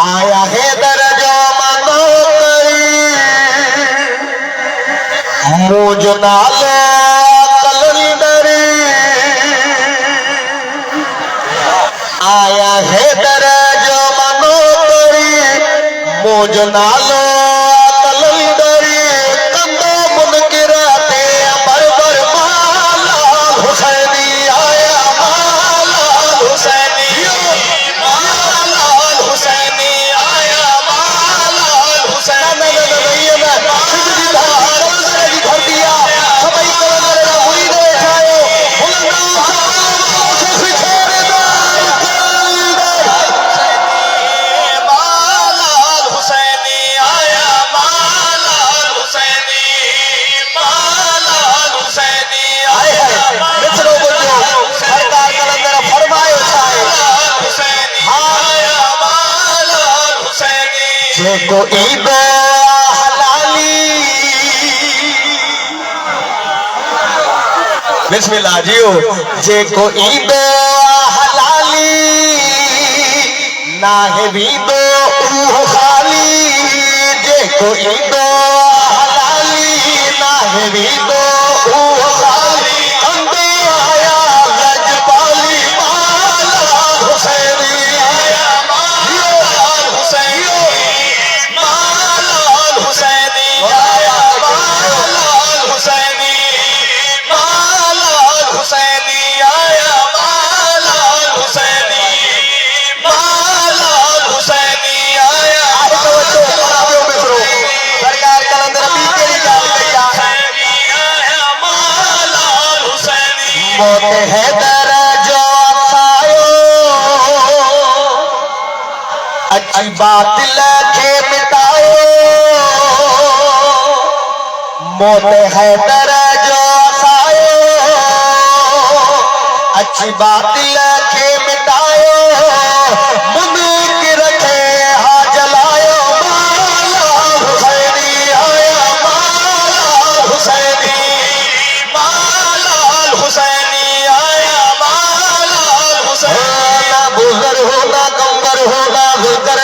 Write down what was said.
आया है दर्जो मनो करी मुझ नालो कलंदरी आया है दर्जो मनो करी मुझ नालो कलंदरी कंदो मुनकिराते बरबर माला हुसैनी आया माला हुसैनी को ईद हलाली बिस्मिल्लाह जियो जे को ईद हलाली ना है भी दो खाली जे को ईद हलाली ना है भी दो खाली अंदे आया लजपाली माला हुसैनी मोते है दर्जो खायो अच्छी बात लखे मिटाओ मोते है दर्जो खायो अच्छी बात लखे मिटाओ मुनक रखे हा जलायो माला हुसैनी आया माला हुसैनी होना गंबर होना गुलकर